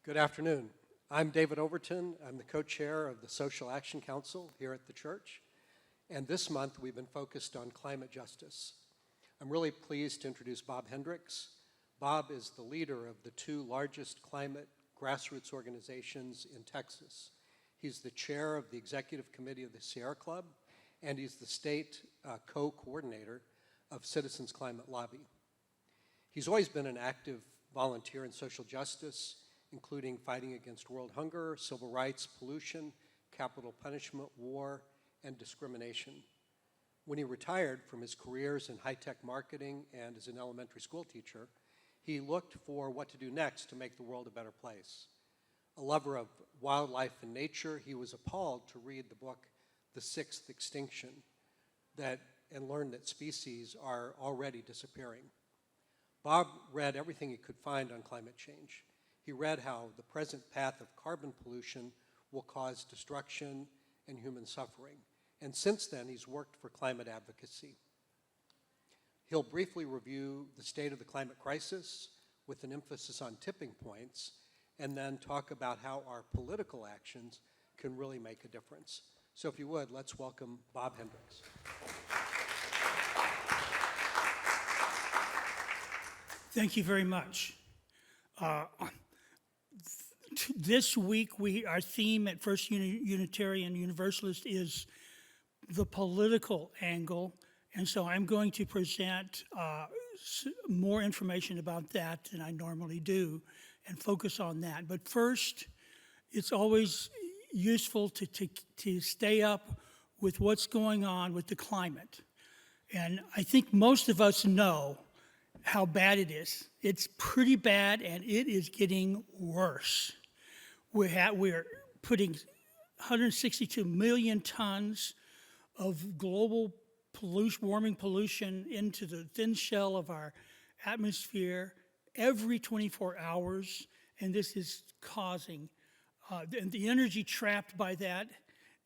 Good afternoon. I'm David Overton. I'm the co-chair of the Social Action Council here at the church. And this month we've been focused on climate justice. I'm really pleased to introduce Bob Hendricks. Bob is the leader of the two largest climate grassroots organizations in Texas. He's the chair of the executive committee of the Sierra Club, and he's the state co-coordinator of Citizens Climate Lobby. He's always been an active volunteer in social justice, including fighting against world hunger, civil rights, pollution, capital punishment, war, and discrimination. When he retired from his careers in high-tech marketing and as an elementary school teacher, he looked for what to do next to make the world a better place. A lover of wildlife and nature, he was appalled to read the book The Sixth Extinction and learn that species are already disappearing. Bob read everything he could find on climate change. He read how the present path of carbon pollution will cause destruction and human suffering. And since then, he's worked for climate advocacy. He'll briefly review the state of the climate crisis with an emphasis on tipping points, and then talk about how our political actions can really make a difference. So if you would, let's welcome Bob Hendricks. Thank you very much. This week, our theme at First Unitarian Universalist is the political angle, and so I'm going to present more information about that than I normally do and focus on that. But first, it's always useful to stay up with what's going on with the climate. And I think most of us know how bad it is. It's pretty bad, and it is getting worse. We're putting 162 million tons of global warming pollution into the thin shell of our atmosphere every 24 hours, and this is causing, and the energy trapped by that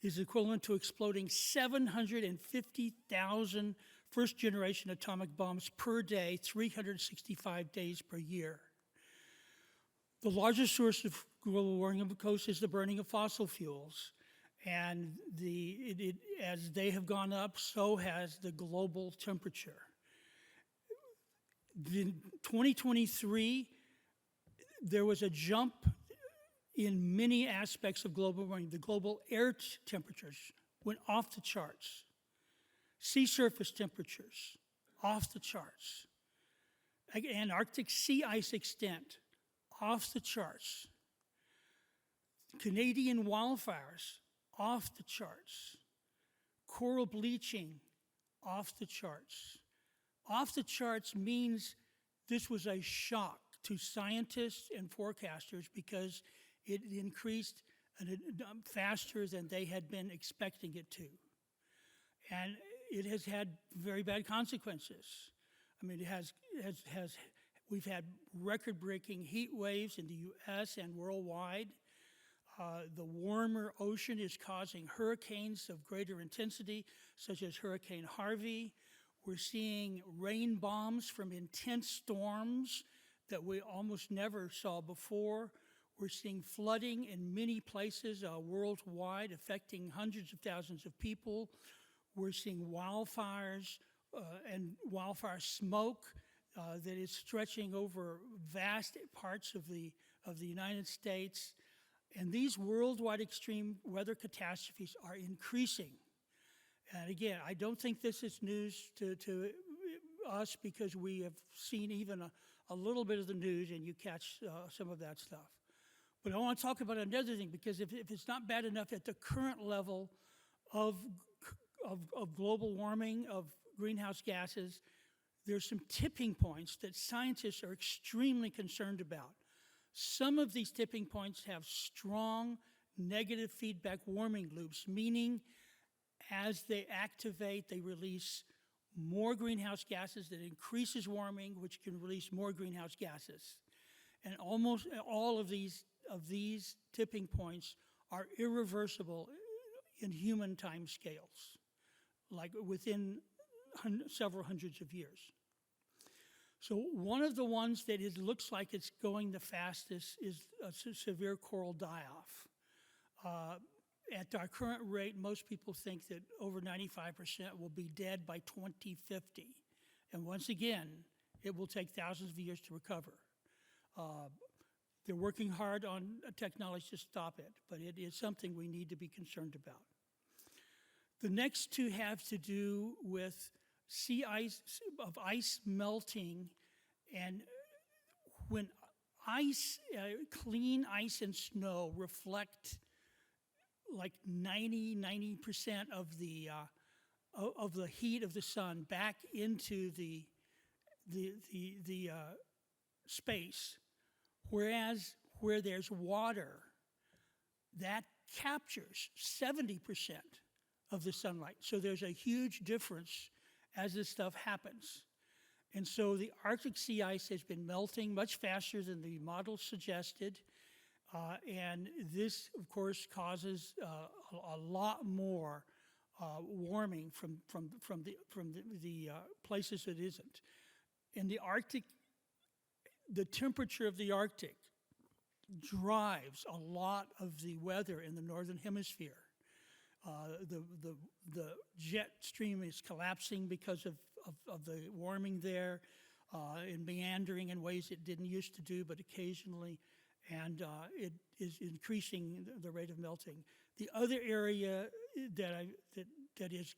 is equivalent to exploding 750,000 first-generation atomic bombs per day, 365 days per year. The largest source of global warming, of course, is the burning of fossil fuels. And as they have gone up, so has the global temperature. In 2023, there was a jump in many aspects of global warming. The global air temperatures went off the charts. Sea surface temperatures, off the charts. Antarctic sea ice extent, off the charts. Canadian wildfires, off the charts. Coral bleaching, off the charts. Off the charts means this was a shock to scientists and forecasters because it increased faster than they had been expecting it to. And it has had very bad consequences. I mean, we've had record-breaking heat waves in the U.S. and worldwide. The warmer ocean is causing hurricanes of greater intensity, such as Hurricane Harvey. We're seeing rain bombs from intense storms that we almost never saw before. We're seeing flooding in many places worldwide, affecting hundreds of thousands of people. We're seeing wildfires and wildfire smoke that is stretching over vast parts of the United States. And these worldwide extreme weather catastrophes are increasing. And again, I don't think this is news to us because we have seen even a little bit of the news and you catch some of that stuff. But I want to talk about another thing because if it's not bad enough at the current level of global warming, of greenhouse gases, there's some tipping points that scientists are extremely concerned about. Some of these tipping points have strong negative feedback warming loops, meaning as they activate, they release more greenhouse gases that increases warming, which can release more greenhouse gases. And almost all of these tipping points are irreversible in human time scales, like within several hundreds of years. So one of the ones that looks like it's going the fastest is a severe coral die-off. At our current rate, most people think that over 95% will be dead by 2050. And once again, it will take thousands of years to recover. They're working hard on technology to stop it, but it is something we need to be concerned about. The next two have to do with ice melting, and when clean ice and snow reflect like 90% of the heat of the sun back into the space, whereas where there's water, that captures 70% of the sunlight. So there's a huge difference as this stuff happens. And so the Arctic sea ice has been melting much faster than the model suggested. And this, of course, causes a lot more warming from the places it isn't. In the Arctic, the temperature of the Arctic drives a lot of the weather in the northern hemisphere. The jet stream is collapsing because of the warming there, and meandering in ways it didn't used to do, but occasionally, and it is increasing the rate of melting. The other area that is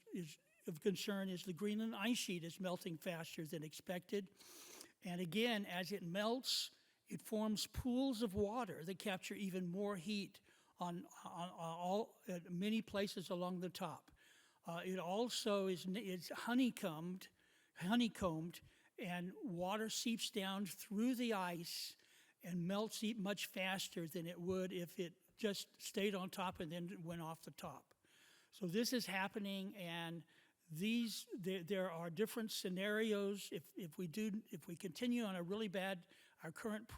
of concern is the Greenland ice sheet is melting faster than expected. And again, as it melts, it forms pools of water that capture even more heat on many places along the top. It also is honeycombed, and water seeps down through the ice and melts much faster than it would if it just stayed on top and then went off the top. So this is happening, and there are different scenarios. If we continue on a really bad our current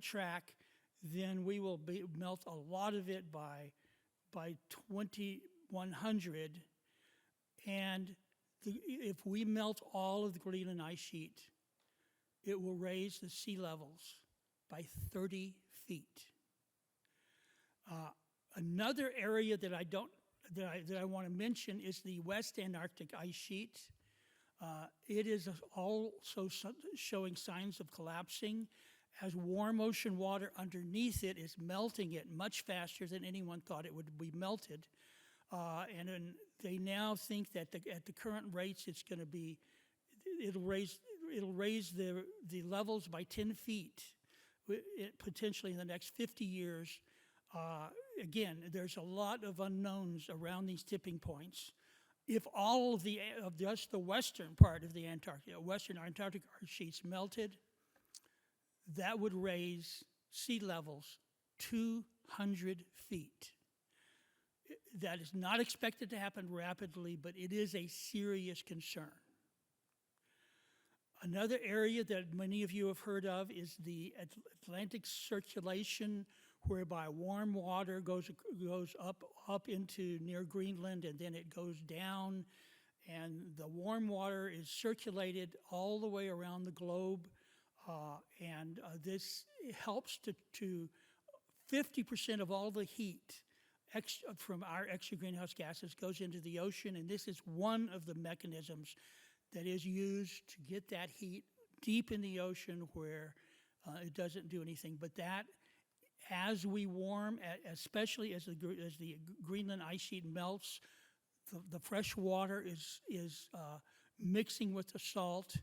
track, then we will melt a lot of it by 2100, and if we melt all of the Greenland ice sheet, it will raise the sea levels by 30 feet. Another area that I want to mention is the West Antarctic ice sheet. It is also showing signs of collapsing as warm ocean water underneath it is melting it much faster than anyone thought it would be melted. And then they now think that at the current rates, it'll raise the levels by 10 feet, potentially in the next 50 years. Again, there's a lot of unknowns around these tipping points. If all of just the western part of the Antarctica, Western Antarctic ice sheets melted, that would raise sea levels 200 feet. That is not expected to happen rapidly, but it is a serious concern. Another area that many of you have heard of is the Atlantic circulation, whereby warm water goes up into near Greenland, and then it goes down, and the warm water is circulated all the way around the globe, and this helps to 50% of all the heat from our extra greenhouse gases goes into the ocean, and this is one of the mechanisms that is used to get that heat deep in the ocean where it doesn't do anything. But that, as we warm, especially as the Greenland ice sheet melts, the fresh water is mixing with the salt.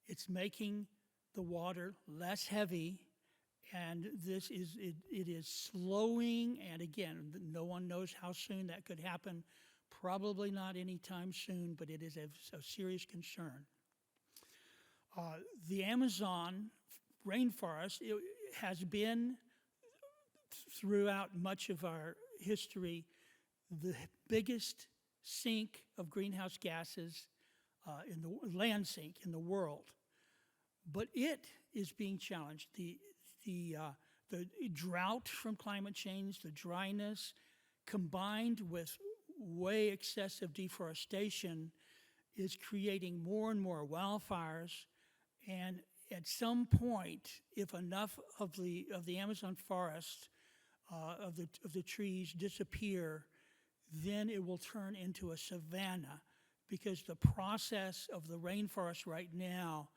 It's making the water less heavy, and it is slowing. And again, no one knows how soon that could happen. Probably not anytime soon, but it is a serious concern. The Amazon rainforest has been, throughout much of our history, the biggest sink of greenhouse gases in the land sink in the world. But it is being challenged. The drought from climate change, the dryness, combined with way excessive deforestation, is creating more and more wildfires, and at some point, if enough of the Amazon forest, of the trees disappear, then it will turn into a savanna, because the process of the rainforest right now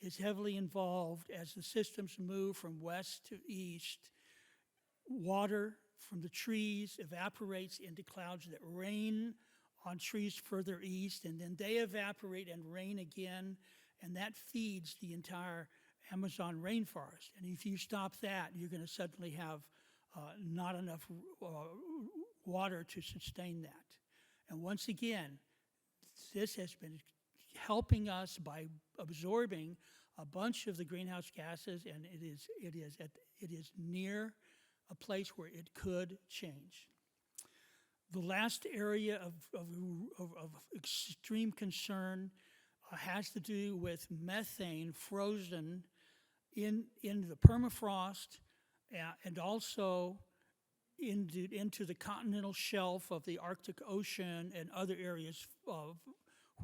is heavily involved as the systems move from west to east. Water from the trees evaporates into clouds that rain on trees further east, and then they evaporate and rain again, and that feeds the entire Amazon rainforest. And if you stop that, you're going to suddenly have not enough water to sustain that. And once again, this has been helping us by absorbing a bunch of the greenhouse gases, and it is near a place where it could change. The last area of extreme concern has to do with methane frozen in the permafrost and also into the continental shelf of the Arctic Ocean and other areas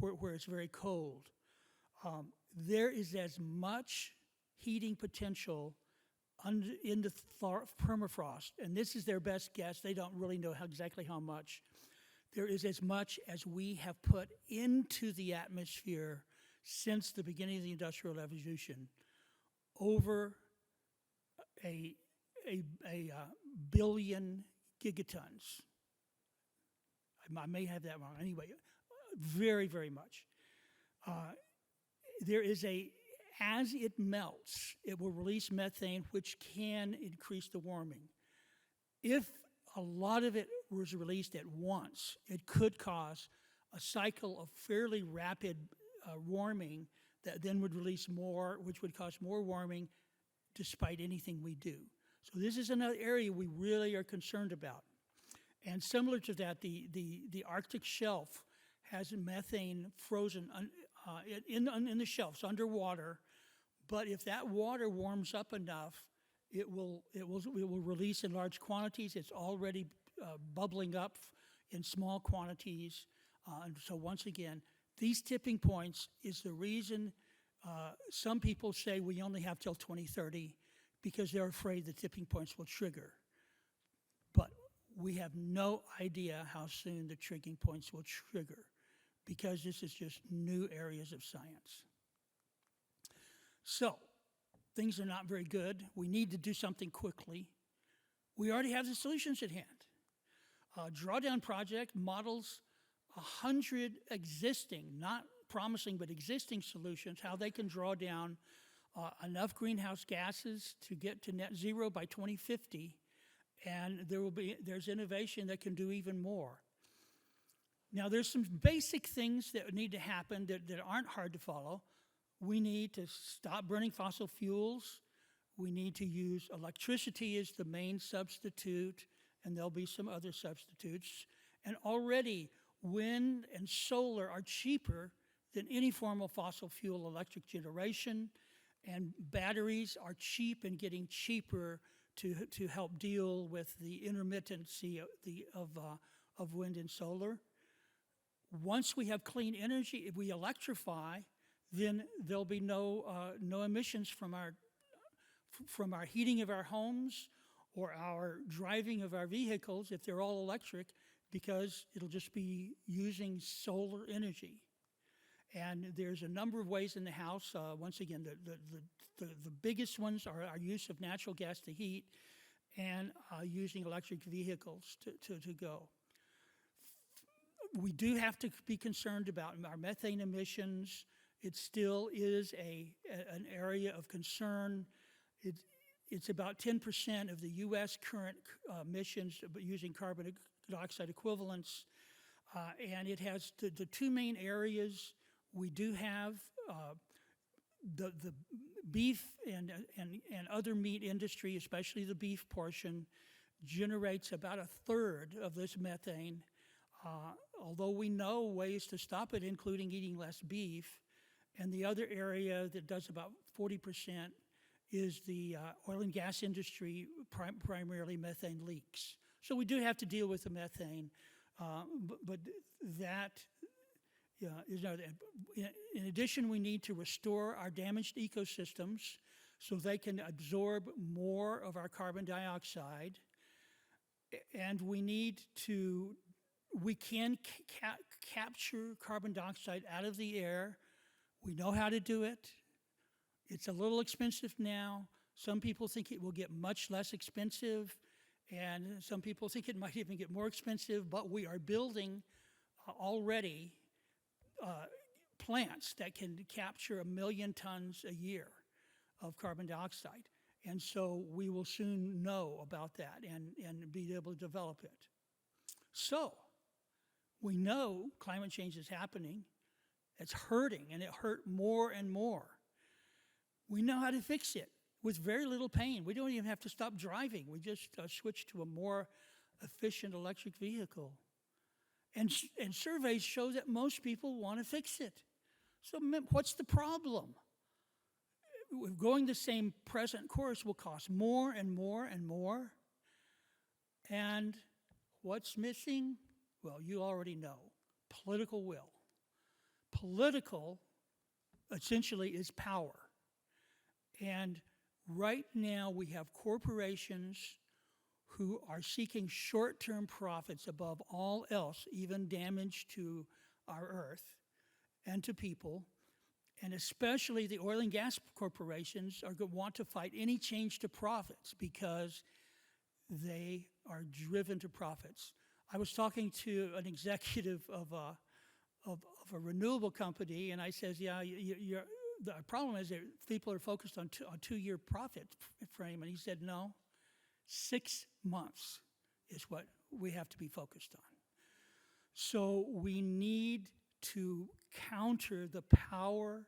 where it's very cold. There is as much heating potential in the permafrost, and this is their best guess. They don't really know exactly how much. There is as much as we have put into the atmosphere since the beginning of the Industrial Revolution, over a billion gigatons. I may have that wrong. Anyway, very, very much. There is as it melts, it will release methane, which can increase the warming. If a lot of it was released at once, it could cause a cycle of fairly rapid warming that then would release more, which would cause more warming despite anything we do. So this is another area we really are concerned about. And similar to that, the Arctic shelf has methane frozen in the shelves underwater, but if that water warms up enough, it will release in large quantities. It's already bubbling up in small quantities. And so once again, these tipping points is the reason some people say we only have till 2030, because they're afraid the tipping points will trigger. But we have no idea how soon the triggering points will trigger, because this is just new areas of science. So, things are not very good. We need to do something quickly. We already have the solutions at hand. Drawdown Project models 100 existing, not promising, but existing solutions, how they can draw down enough greenhouse gases to get to net zero by 2050, and there's innovation that can do even more. Now, there's some basic things that need to happen that aren't hard to follow. We need to stop burning fossil fuels. We need to use electricity as the main substitute, and there'll be some other substitutes. And already, wind and solar are cheaper than any form of fossil fuel electric generation, and batteries are cheap and getting cheaper to help deal with the intermittency of wind and solar. Once we have clean energy, if we electrify, then there'll be no emissions from our heating of our homes or our driving of our vehicles if they're all electric, because it'll just be using solar energy. And there's a number of ways in the house. Once again, the biggest ones are our use of natural gas to heat and using electric vehicles to go. We do have to be concerned about our methane emissions. It still is an area of concern. It's about 10% of the U.S. current emissions using carbon dioxide equivalents. And it has the two main areas. We do have the beef and other meat industry, especially the beef portion, generates about a third of this methane. Although we know ways to stop it, including eating less beef. And the other area that does about 40% is the oil and gas industry, primarily methane leaks. So we do have to deal with the methane, but that Yeah, in addition, we need to restore our damaged ecosystems so they can absorb more of our carbon dioxide. And we can capture carbon dioxide out of the air. We know how to do it. It's a little expensive now. Some people think it will get much less expensive, and some people think it might even get more expensive, but we are building already plants that can capture 1 million tons a year of carbon dioxide. And so we will soon know about that and be able to develop it. So we know climate change is happening. It's hurting, and it hurt more and more. We know how to fix it with very little pain. We don't even have to stop driving. We just switch to a more efficient electric vehicle. And surveys show that most people want to fix it. So what's the problem? Going the same present course will cost more and more and more. And what's missing? Well, you already know. Political will. Political, essentially, is power. And right now we have corporations who are seeking short-term profits above all else, even damage to our earth and to people. And especially the oil and gas corporations want to fight any change to profits because they are driven to profits. I was talking to an executive of a renewable company, and I says, yeah, the problem is that people are focused on two-year profit frame. And he said, no, 6 months is what we have to be focused on. So we need to counter the power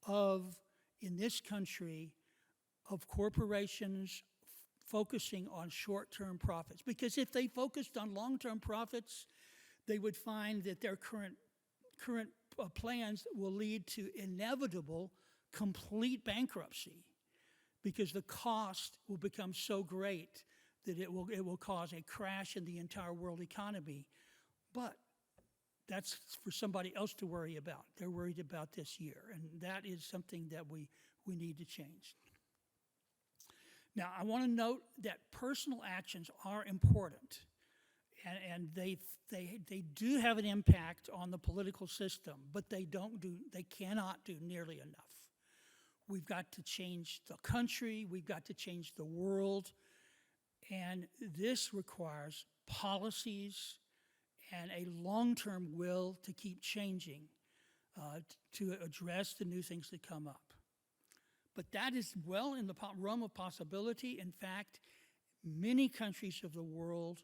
of, in this country, of corporations focusing on short-term profits. Because if they focused on long-term profits, they would find that their current plans will lead to inevitable complete bankruptcy, because the cost will become so great that it will cause a crash in the entire world economy. But that's for somebody else to worry about. They're worried about this year, and that is something that we need to change. Now, I want to note that personal actions are important, and they do have an impact on the political system, but they cannot do nearly enough. We've got to change the country, we've got to change the world, and this requires policies and a long-term will to keep changing to address the new things that come up. But that is well in the realm of possibility. In fact, many countries of the world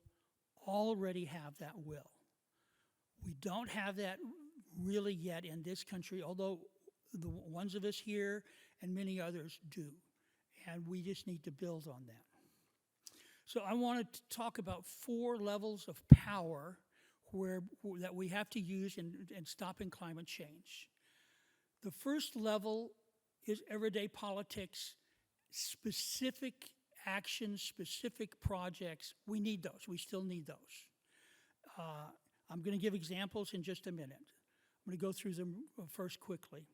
already have that will. We don't have that really yet in this country, although the ones of us here and many others do. And we just need to build on that. So I wanted to talk about 4 levels of power that we have to use in stopping climate change. The first level is everyday politics, specific actions, specific projects. We need those. We still need those. I'm going to give examples in just a minute. I'm going to go through them first quickly.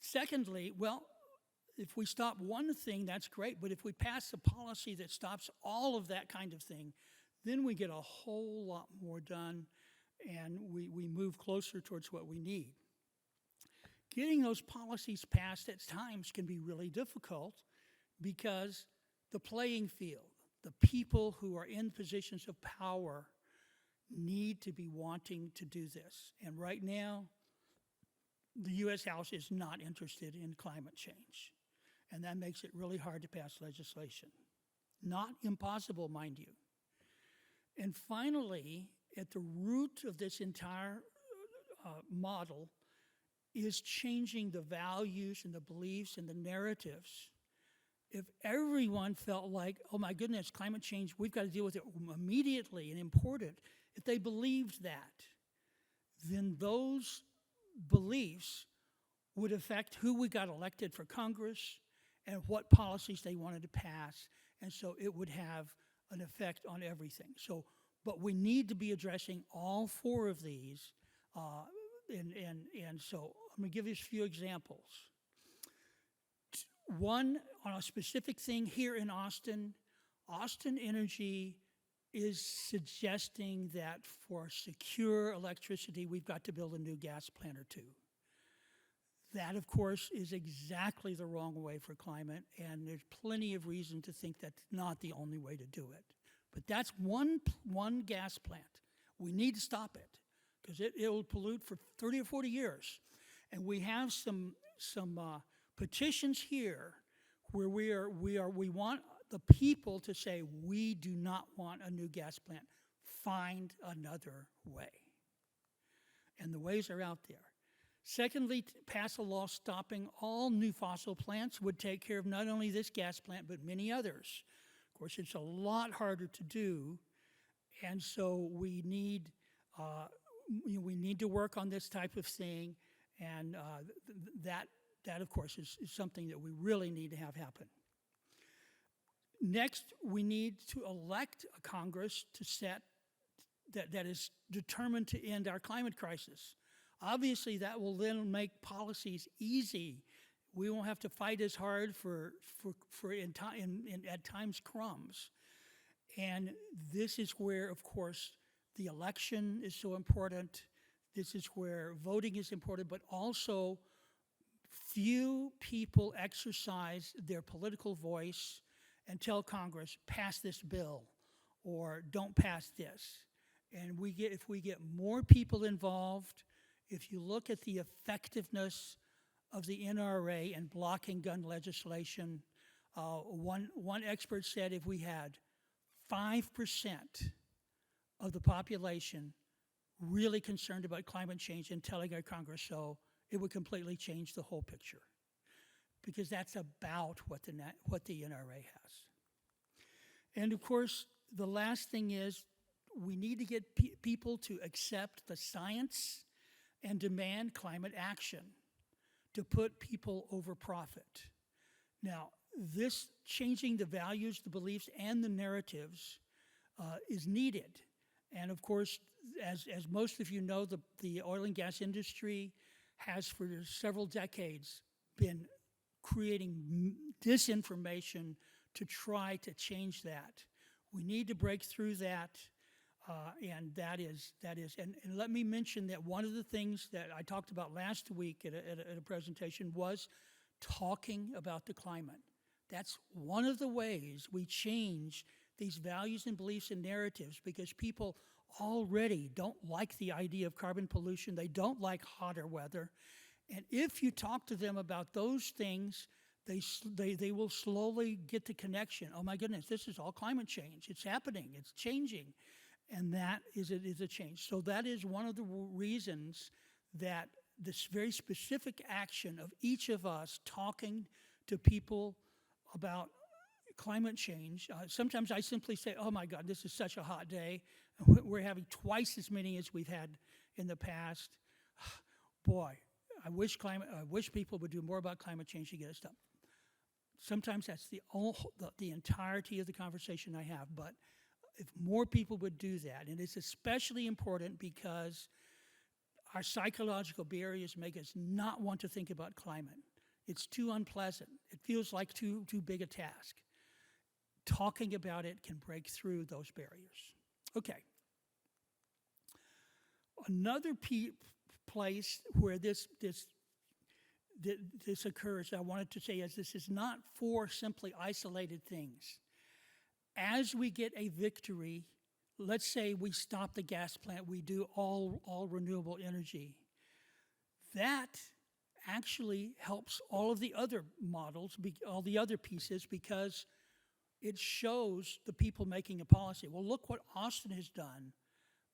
Secondly, well, if we stop one thing, that's great, but if we pass a policy that stops all of that kind of thing, then we get a whole lot more done, and we move closer towards what we need. Getting those policies passed at times can be really difficult because the playing field, the people who are in positions of power need to be wanting to do this. And right now, the U.S. House is not interested in climate change. And that makes it really hard to pass legislation. Not impossible, mind you. And finally, at the root of this entire model is changing the values and the beliefs and the narratives. If everyone felt like, oh my goodness, climate change, we've got to deal with it immediately and important, if they believed that, then those beliefs would affect who we got elected for Congress and what policies they wanted to pass. And so it would have an effect on everything. But we need to be addressing all 4 of these and so I'm going to give you a few examples. One, on a specific thing here in Austin, Austin Energy is suggesting that for secure electricity, we've got to build a new gas plant or two. That, of course, is exactly the wrong way for climate, and there's plenty of reason to think that's not the only way to do it. But that's one gas plant. We need to stop it because it will pollute for 30 or 40 years. And we have some petitions here where we want the people to say, we do not want a new gas plant. Find another way. And the ways are out there. Secondly, pass a law stopping all new fossil plants would take care of not only this gas plant, but many others. Of course, it's a lot harder to do, and so we need to work on this type of thing, and that of course is something that we really need to have happen. Next, we need to elect a Congress to set that is determined to end our climate crisis. Obviously, that will then make policies easy. We won't have to fight as hard for at times crumbs. And this is where, of course, the election is so important. This is where voting is important, but also few people exercise their political voice and tell Congress, pass this bill or don't pass this. And if we get more people involved, if you look at the effectiveness of the NRA in blocking gun legislation, one expert said if we had 5% of the population really concerned about climate change and telling our Congress so, it would completely change the whole picture. Because that's about what the NRA has. And of course, the last thing is we need to get people to accept the science and demand climate action to put people over profit. Now, this changing the values, the beliefs, and the narratives is needed. And of course, as most of you know, the oil and gas industry has for several decades been creating disinformation to try to change that. We need to break through that. And that is, and let me mention that one of the things that I talked about last week at a presentation was talking about the climate. That's one of the ways we change these values and beliefs and narratives, because people already don't like the idea of carbon pollution. They don't like hotter weather. And if you talk to them about those things, they will slowly get the connection. Oh my goodness, this is all climate change. It's happening. It's changing. And that is a change. So that is one of the reasons that this very specific action of each of us talking to people about climate change. Sometimes I simply say, oh my God, this is such a hot day. We're having twice as many as we've had in the past. Boy, I wish people would do more about climate change to get us stopped. Sometimes that's the entirety of the conversation I have, but if more people would do that, and it's especially important because our psychological barriers make us not want to think about climate. It's too unpleasant. It feels like too big a task. Talking about it can break through those barriers. Okay. Another place where this occurs, I wanted to say, is this is not for simply isolated things. As we get a victory, let's say we stop the gas plant, we do all renewable energy. That actually helps all of the other models, all the other pieces, because it shows the people making a policy. Well, look what Austin has done,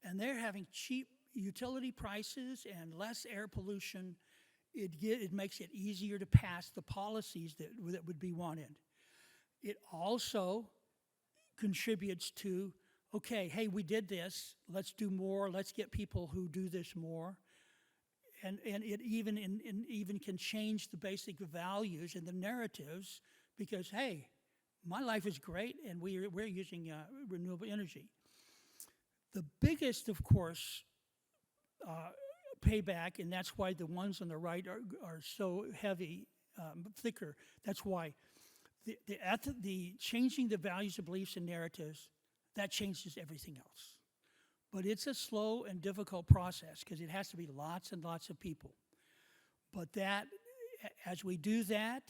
and they're having cheap utility prices and less air pollution. It makes it easier to pass the policies that would be wanted. It also contributes to, okay, hey, we did this, let's do more, let's get people who do this more. And it even can change the basic values and the narratives because, hey, my life is great and we're using renewable energy. The biggest, of course, payback, and that's why the ones on the right are so heavy, thicker. That's why the changing the values and beliefs and narratives, that changes everything else. But it's a slow and difficult process because it has to be lots and lots of people. But that, as we do that,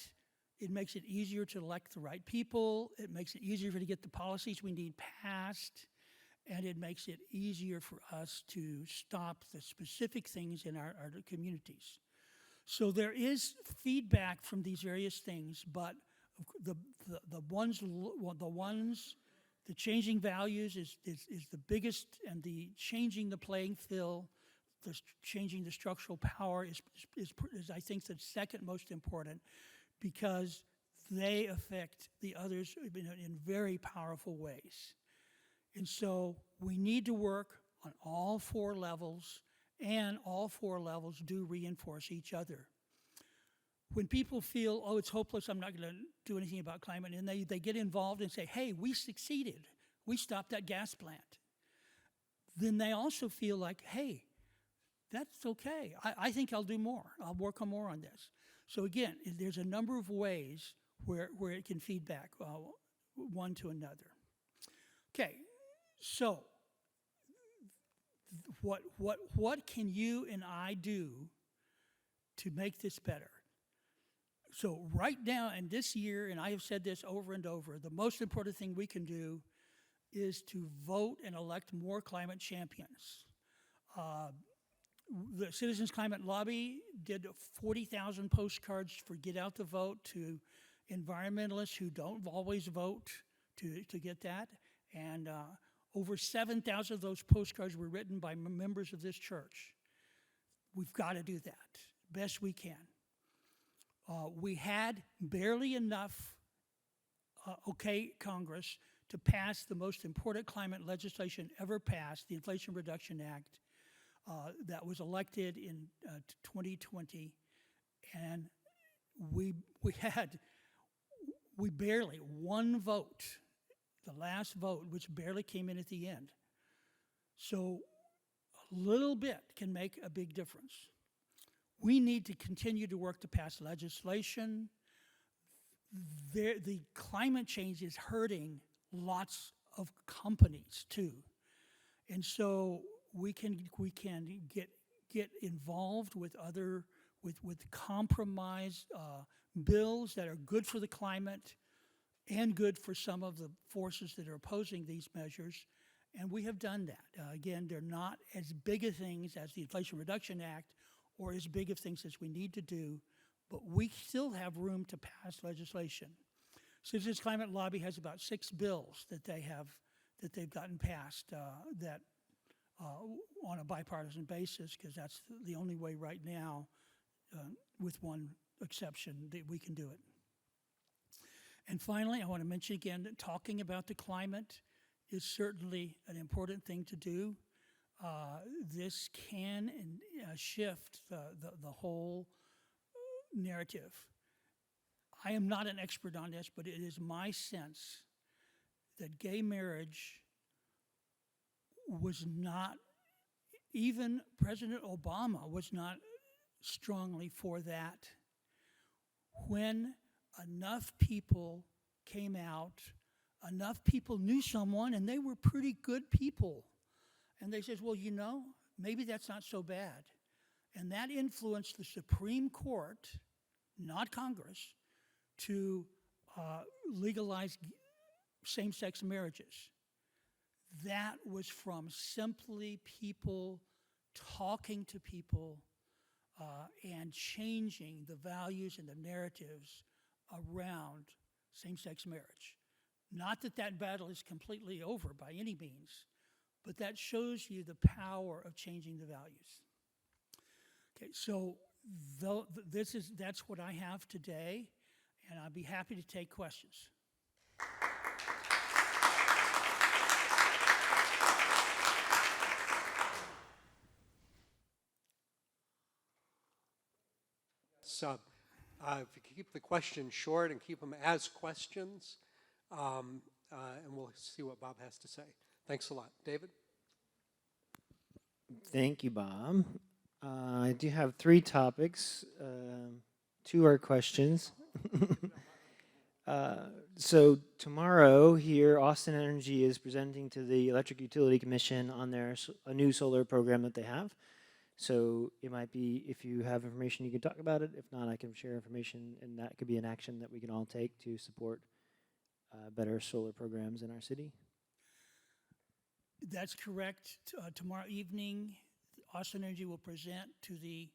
it makes it easier to elect the right people. It makes it easier to get the policies we need passed. And it makes it easier for us to stop the specific things in our communities. So there is feedback from these various things, but the changing values is the biggest, and the changing the playing field, the changing the structural power is I think the second most important, because they affect the others in very powerful ways. And so we need to work on all four levels, and all four levels do reinforce each other. When people feel, oh, it's hopeless, I'm not going to do anything about climate, and they get involved and say, hey, we succeeded. We stopped that gas plant. Then they also feel like, hey, that's okay. I think I'll do more. I'll work on more on this. So again, there's a number of ways where it can feed back one to another. Okay, so what can you and I do to make this better? So right now, and this year, and I have said this over and over, the most important thing we can do is to vote and elect more climate champions. The Citizens Climate Lobby did 40,000 postcards for Get Out the Vote to environmentalists who don't always vote to get that. And over 7,000 of those postcards were written by members of this church. We've got to do that best we can. We had barely enough Congress to pass the most important climate legislation ever passed, the Inflation Reduction Act, that was elected in 2020, and we barely one vote, the last vote, which barely came in at the end. So a little bit can make a big difference. We need to continue to work to pass legislation. The climate change is hurting lots of companies too. And so we can get involved with compromise bills that are good for the climate and good for some of the forces that are opposing these measures. And we have done that. Again, they're not as big of things as the Inflation Reduction Act or as big of things as we need to do, but we still have room to pass legislation. Citizens Climate Lobby has about 6 bills that they've gotten passed that on a bipartisan basis, because that's the only way right now, with one exception, that we can do it. And finally, I want to mention again that talking about the climate is certainly an important thing to do. This can shift the whole narrative. I am not an expert on this, but it is my sense that gay marriage was not, even President Obama was not strongly for that. When enough people came out, enough people knew someone, and they were pretty good people. And they said, well, you know, maybe that's not so bad. And that influenced the Supreme Court, not Congress, to legalize same-sex marriages. That was from simply people talking to people and changing the values and the narratives around same-sex marriage. Not that that battle is completely over by any means, but that shows you the power of changing the values. Okay, so that's what I have today, and I'll be happy to take questions. So if you keep the questions short and keep them as questions, and we'll see what Bob has to say. Thanks a lot. David? Thank you, Bob. I do have three topics. Two are questions. So tomorrow here, Austin Energy is presenting to the Electric Utility Commission on a new solar program that they have. So it might be, if you have information, you can talk about it. If not, I can share information, and that could be an action that we can all take to support better solar programs in our city. That's correct. Tomorrow evening, Austin Energy will present to the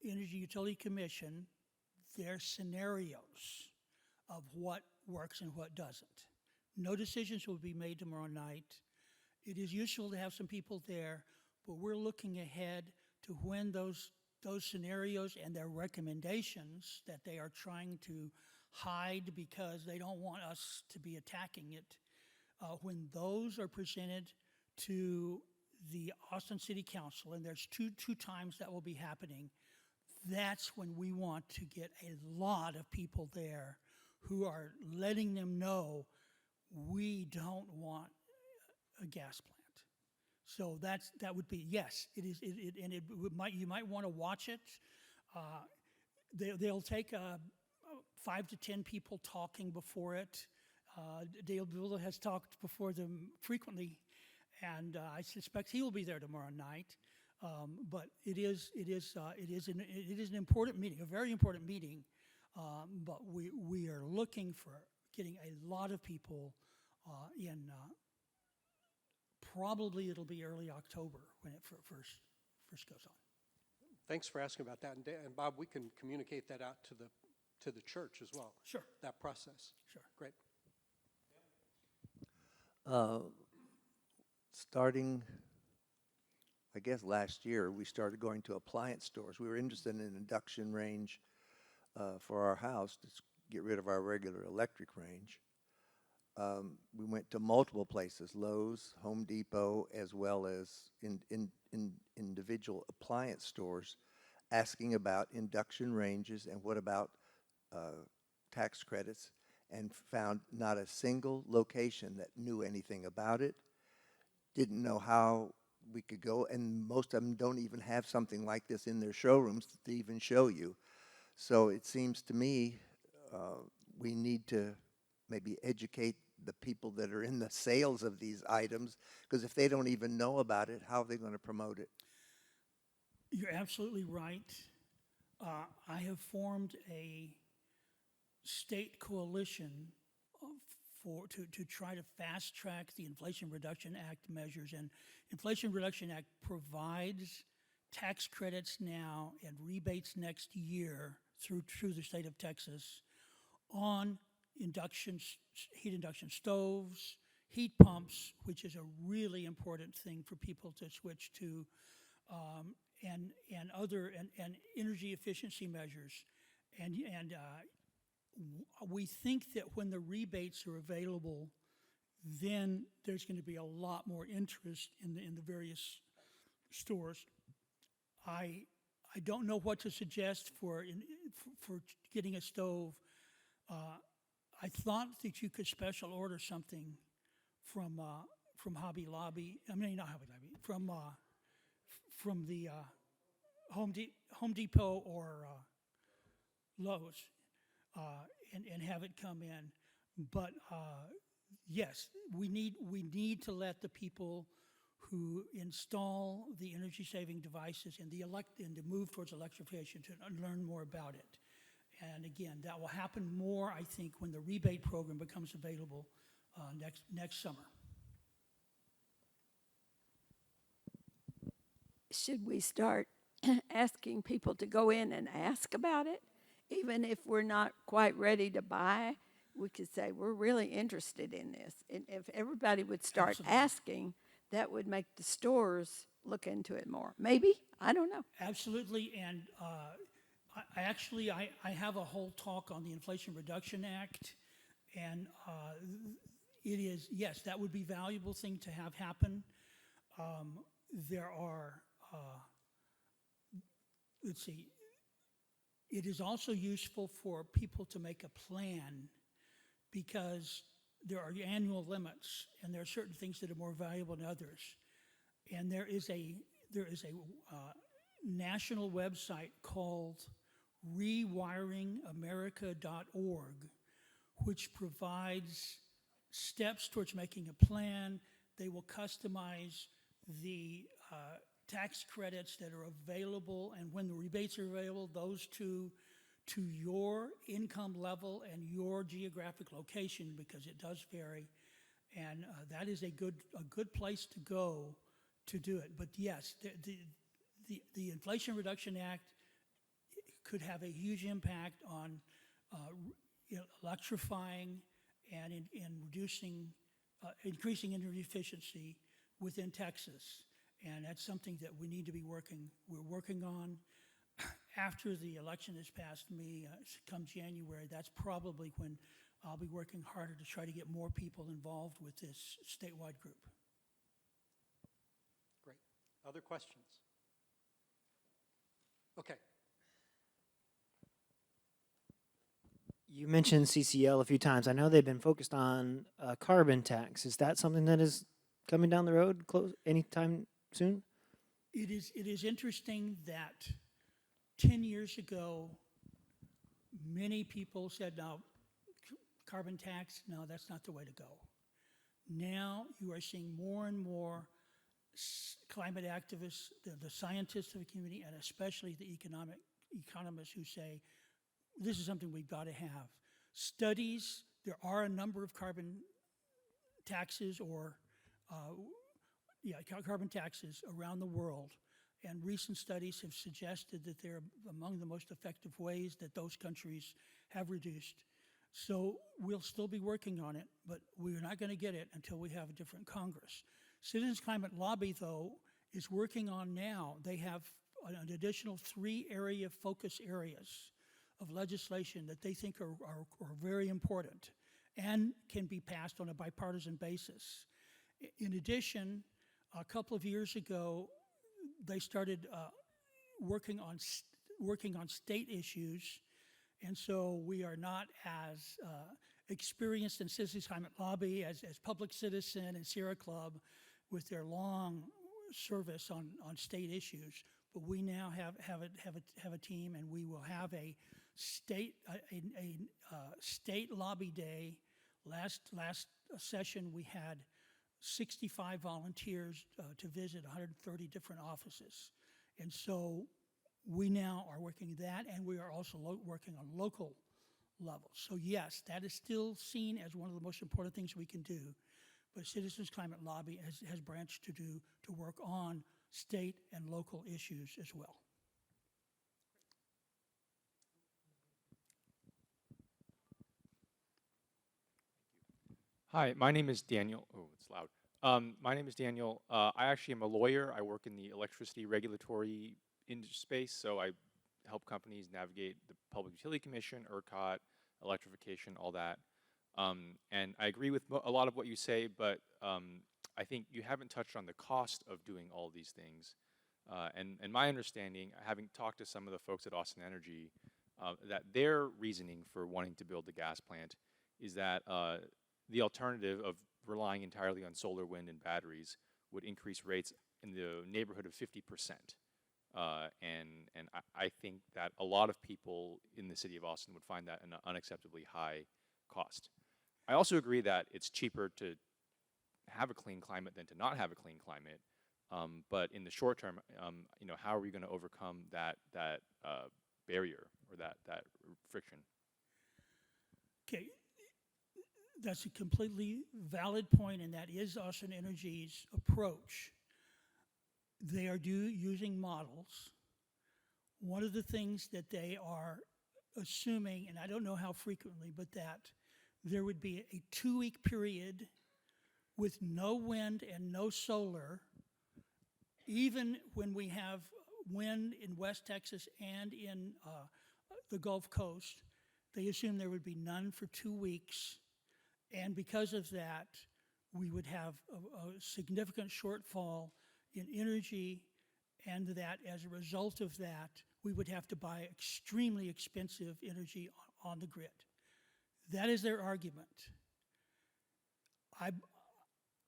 Energy Utility Commission their scenarios of what works and what doesn't. No decisions will be made tomorrow night. It is useful to have some people there, but we're looking ahead to when those scenarios and their recommendations that they are trying to hide because they don't want us to be attacking it, when those are presented to the Austin City Council, and there's two times that will be happening, that's when we want to get a lot of people there who are letting them know we don't want a gas plant. So that would be, yes, it is, and you might want to watch it. They'll take 5 to 10 people talking before it. Dale Bulla has talked before them frequently, and I suspect he will be there tomorrow night. But it is an important meeting, a very important meeting. But we are looking for getting a lot of people in. Probably it'll be early October when it first goes on. Thanks for asking about that. And Bob, we can communicate that out to the church as well. Sure. That process. Sure. Great. Starting, I guess last year, we started going to appliance stores. We were interested in an induction range for our house to get rid of our regular electric range. We went to multiple places, Lowe's, Home Depot, as well as in individual appliance stores, asking about induction ranges and what about tax credits, and found not a single location that knew anything about it, didn't know how we could go, and most of them don't even have something like this in their showrooms to even show you. So it seems to me we need to maybe educate the people that are in the sales of these items, because if they don't even know about it, how are they going to promote it? You're absolutely right. I have formed a state coalition to try to fast track the Inflation Reduction Act measures. And Inflation Reduction Act provides tax credits now and rebates next year through the state of Texas on heat induction stoves, heat pumps, which is a really important thing for people to switch to, and energy efficiency measures. And we think that when the rebates are available, then there's going to be a lot more interest in the various stores. I don't know what to suggest for getting a stove. I thought that you could special order something from Hobby Lobby. I mean, not Hobby Lobby. From the Home Depot or Lowe's, and have it come in. But yes, we need to let the people who install the energy-saving devices and to move towards electrification to learn more about it. And again, that will happen more, I think, when the rebate program becomes available next summer. Should we start asking people to go in and ask about it? Even if we're not quite ready to buy, we could say, we're really interested in this. And if everybody would start Absolutely. asking, that would make the stores look into it more. Maybe, I don't know. Absolutely, and I have a whole talk on the Inflation Reduction Act, and it is, yes, that would be a valuable thing to have happen. There are, let's see, it is also useful for people to make a plan, because there are annual limits, and there are certain things that are more valuable than others. And there is a national website called rewiringamerica.org, which provides steps towards making a plan. They will customize the tax credits that are available, and when the rebates are available, those to your income level and your geographic location, because it does vary. And that is a good place to go to do it. But yes, the Inflation Reduction Act could have a huge impact on electrifying and reducing, increasing energy efficiency within Texas. And that's something that we need to be we're working on. After the election has passed me, come January, that's probably when I'll be working harder to try to get more people involved with this statewide group. Great. Other questions? Okay. You mentioned CCL a few times. I know they've been focused on carbon tax. Is that something that is coming down the road anytime soon? It is interesting that 10 years ago, many people said, no, carbon tax, no, that's not the way to go. Now you are seeing more and more climate activists, the scientists of the community, and especially the economists who say, this is something we've got to have. Studies, there are a number of carbon taxes or carbon taxes around the world, and recent studies have suggested that they're among the most effective ways that those countries have reduced. So we'll still be working on it, but we're not going to get it until we have a different Congress. Citizens Climate Lobby, though, is working on now. They have an additional 3 focus areas of legislation that they think are very important and can be passed on a bipartisan basis. In addition, a couple of years ago, they started working on state issues, and so we are not as experienced in Citizens Climate Lobby as Public Citizen and Sierra Club with their long service on state issues. But we now have a team, and we will have a state lobby day. Last session we had 65 volunteers to visit 130 different offices. And so we now are working that, and we are also working on local levels. So yes, that is still seen as one of the most important things we can do. But Citizens Climate Lobby has branched to work on state and local issues as well. Hi, my name is Daniel. Oh, it's loud. My name is Daniel. I actually am a lawyer. I work in the electricity regulatory space, so I help companies navigate the Public Utility Commission, ERCOT, electrification, all that. And I agree with a lot of what you say, but I think you haven't touched on the cost of doing all these things. And my understanding, having talked to some of the folks at Austin Energy, that their reasoning for wanting to build the gas plant is that the alternative of relying entirely on solar, wind, and batteries would increase rates in the neighborhood of 50%. And I think that a lot of people in the city of Austin would find that an unacceptably high cost. I also agree that it's cheaper to have a clean climate than to not have a clean climate. But in the short term, how are we going to overcome that barrier or that friction? Okay, that's a completely valid point, and that is Austin Energy's approach. They are using models. One of the things that they are assuming, and I don't know how frequently, but that there would be a 2-week period with no wind and no solar, even when we have wind in West Texas and in the Gulf Coast. They assume there would be none for 2 weeks. And because of that, we would have a significant shortfall in energy, and that as a result of that, we would have to buy extremely expensive energy on the grid. That is their argument.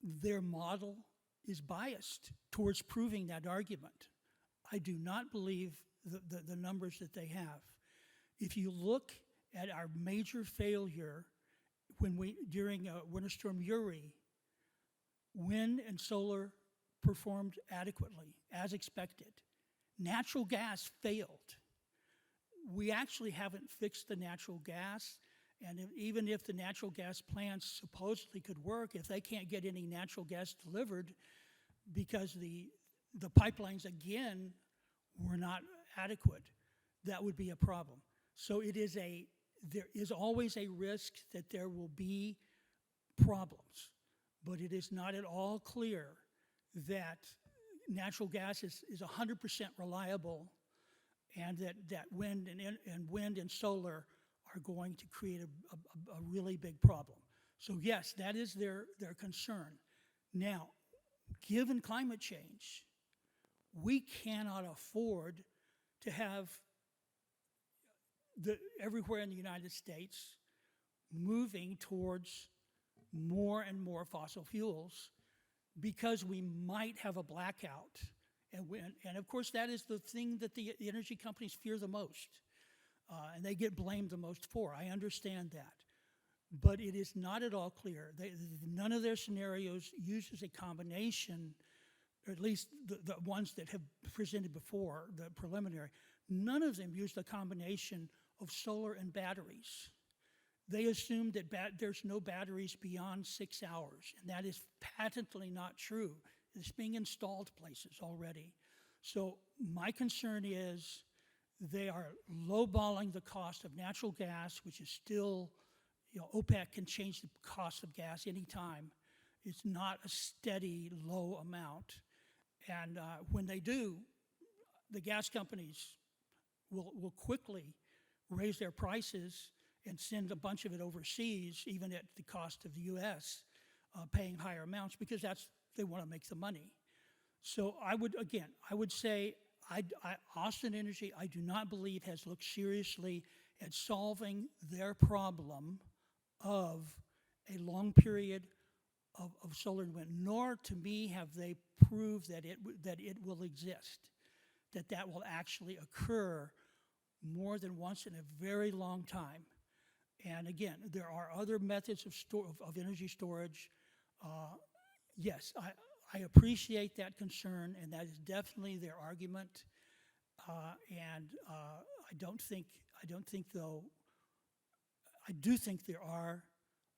Their model is biased towards proving that argument. I do not believe the numbers that they have. If you look at our major failure during Winter Storm Uri, wind and solar performed adequately, as expected. Natural gas failed. We actually haven't fixed the natural gas, and even if the natural gas plants supposedly could work, if they can't get any natural gas delivered because the pipelines, again, were not adequate, that would be a problem. So there is always a risk that there will be problems, but it is not at all clear that natural gas is 100% reliable, and that wind and solar are going to create a really big problem. So yes, that is their concern. Now, given climate change, we cannot afford to have everywhere in the United States moving towards more and more fossil fuels, because we might have a blackout. And of course, that is the thing that the energy companies fear the most, and they get blamed the most for. I understand that. But it is not at all clear. None of their scenarios uses a combination, or at least the ones that have presented before, the preliminary, none of them used a combination of solar and batteries. They assumed that there's no batteries beyond 6 hours, and that is patently not true. It's being installed places already. So my concern is they are lowballing the cost of natural gas, which is still, OPEC can change the cost of gas anytime. It's not a steady, low amount. And when they do, the gas companies will quickly raise their prices and send a bunch of it overseas, even at the cost of the U.S., paying higher amounts, because they want to make the money. So I would say Austin Energy, I do not believe, has looked seriously at solving their problem of a long period of solar and wind, nor to me have they proved that it will exist, that will actually occur more than once in a very long time. And again, there are other methods of energy storage. Yes, I appreciate that concern, and that is definitely their argument. And I do think there are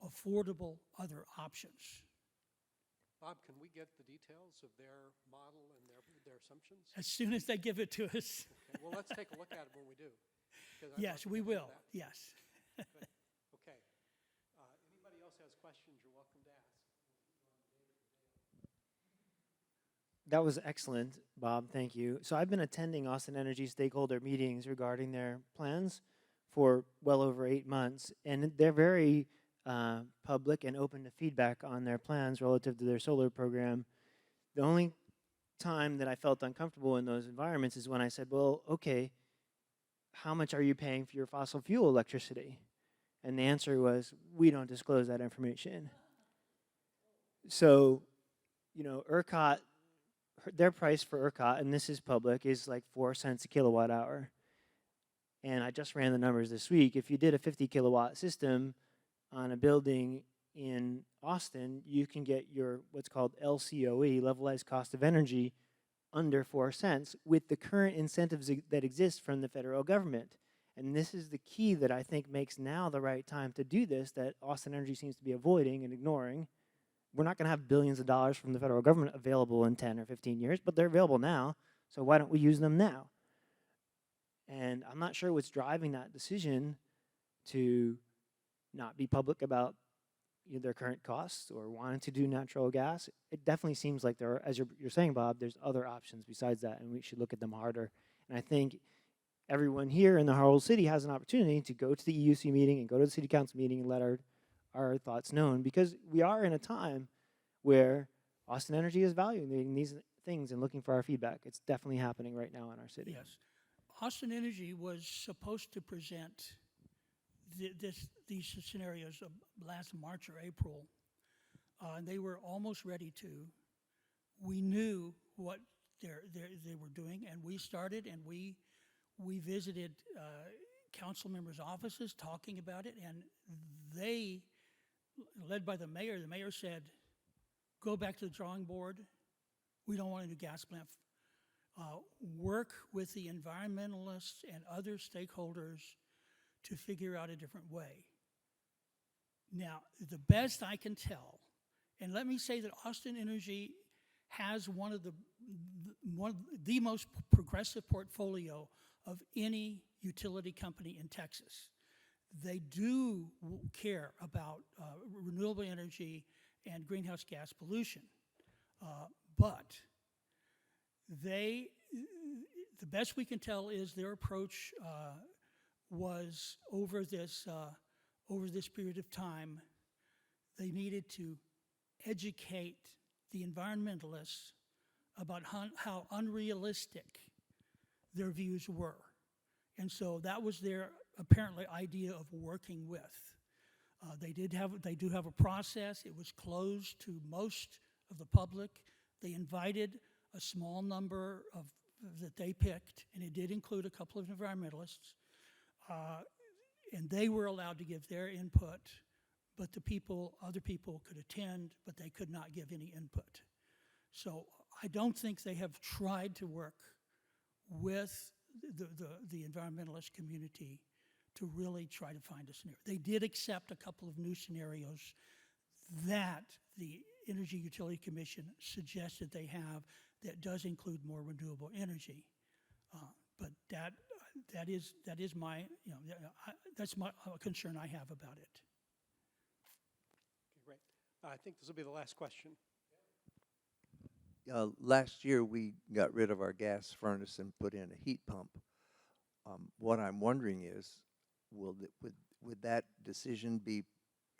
affordable other options. Bob, can we get the details of their model and their assumptions? As soon as they give it to us. Okay. Well, let's take a look at it when we do. Yes, we will. Yes. Good. Okay. Anybody else has questions, you're welcome to ask. That was excellent, Bob. Thank you. So I've been attending Austin Energy stakeholder meetings regarding their plans for well over 8 months, and they're very public and open to feedback on their plans relative to their solar program. The only time that I felt uncomfortable in those environments is when I said, well, okay, how much are you paying for your fossil fuel electricity? And the answer was, we don't disclose that information. So, ERCOT, their price for ERCOT, and this is public, is like 4 cents a kilowatt hour. And I just ran the numbers this week. If you did a 50 kilowatt system on a building in Austin, you can get your what's called LCOE, levelized cost of energy, under 4 cents with the current incentives that exist from the federal government. And this is the key that I think makes now the right time to do this, that Austin Energy seems to be avoiding and ignoring. We're not going to have billions of dollars from the federal government available in 10 or 15 years, but they're available now, so why don't we use them now? And I'm not sure what's driving that decision to not be public about their current costs or wanting to do natural gas. It definitely seems like there are, as you're saying, Bob, there's other options besides that, and we should look at them harder. And I think everyone here in the whole city has an opportunity to go to the EUC meeting and go to the city council meeting and let our thoughts known, because we are in a time where Austin Energy is valuing these things and looking for our feedback. It's definitely happening right now in our city. Yes. Austin Energy was supposed to present these scenarios last March or April. They were almost ready to. We knew what they were doing, and we started, and we visited council members' offices talking about it, and they, led by the mayor said, go back to the drawing board. We don't want a new gas plant. Work with the environmentalists and other stakeholders to figure out a different way. Now, the best I can tell, and let me say that Austin Energy has one of the most progressive portfolio of any utility company in Texas. They do care about renewable energy and greenhouse gas pollution, but the best we can tell is their approach was over this period of time, they needed to educate the environmentalists about how unrealistic their views were. And so that was their apparently idea of working with. They do have a process. It was closed to most of the public. They invited a small number that they picked, and it did include a couple of environmentalists. And they were allowed to give their input, but other people could attend, but they could not give any input. So I don't think they have tried to work with the environmentalist community to really try to find a scenario. They did accept a couple of new scenarios that the Energy Utility Commission suggested they have that does include more renewable energy. But that is my, that's my concern I have about it. Okay, great. I think this will be the last question. Last year, we got rid of our gas furnace and put in a heat pump. What I'm wondering is, would that decision be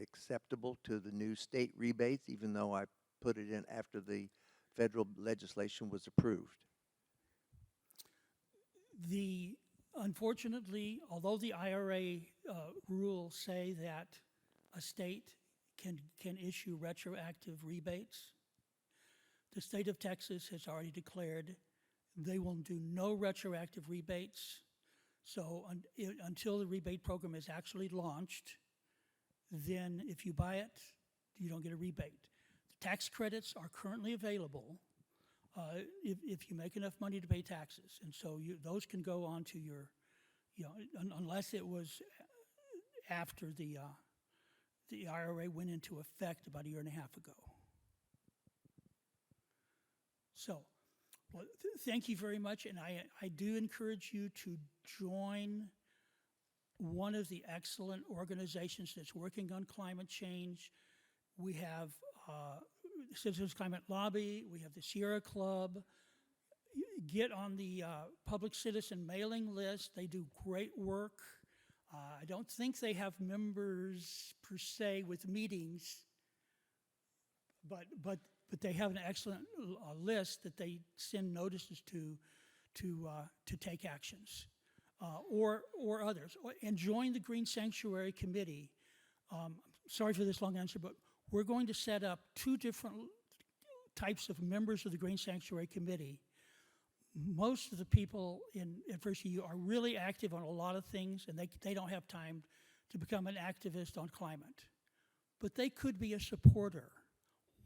acceptable to the new state rebates, even though I put it in after the federal legislation was approved? Unfortunately, although the IRA rules say that a state can issue retroactive rebates, the state of Texas has already declared they will do no retroactive rebates. So until the rebate program is actually launched, then if you buy it, you don't get a rebate. The tax credits are currently available if you make enough money to pay taxes. And so those can go on to your, unless it was after the IRA went into effect about a year and a half ago. So, well, thank you very much, and I do encourage you to join one of the excellent organizations that's working on climate change. We have the Citizens Climate Lobby, we have the Sierra Club. Get on the public citizen mailing list. They do great work. I don't think they have members per se with meetings, but they have an excellent list that they send notices to take actions, or others. And join the Green Sanctuary Committee. Sorry for this long answer, but we're going to set up two different types of members of the Green Sanctuary Committee. Most of the people at First EU are really active on a lot of things, and they don't have time to become an activist on climate. But they could be a supporter.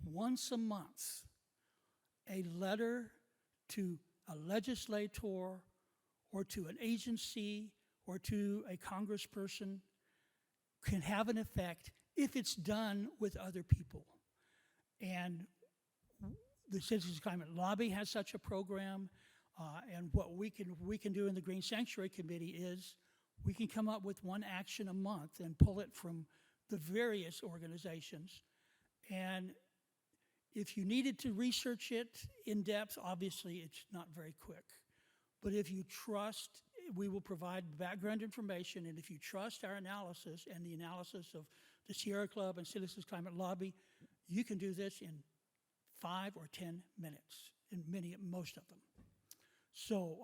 Once a month, a letter to a legislator or to an agency or to a congressperson can have an effect if it's done with other people. And the Citizens Climate Lobby has such a program, and what we can do in the Green Sanctuary Committee is we can come up with one action a month and pull it from the various organizations. And if you needed to research it in depth, obviously it's not very quick. But if you trust, we will provide background information, and if you trust our analysis and the analysis of the Sierra Club and Citizens Climate Lobby, you can do this in 5 or 10 minutes, in most of them. So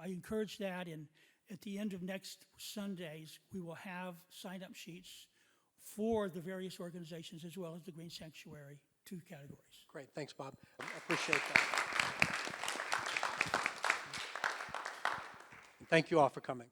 I encourage that, and at the end of next Sundays, we will have sign-up sheets for the various organizations as well as the Green Sanctuary, 2 categories. Great, thanks, Bob. I appreciate that. Thank you all for coming.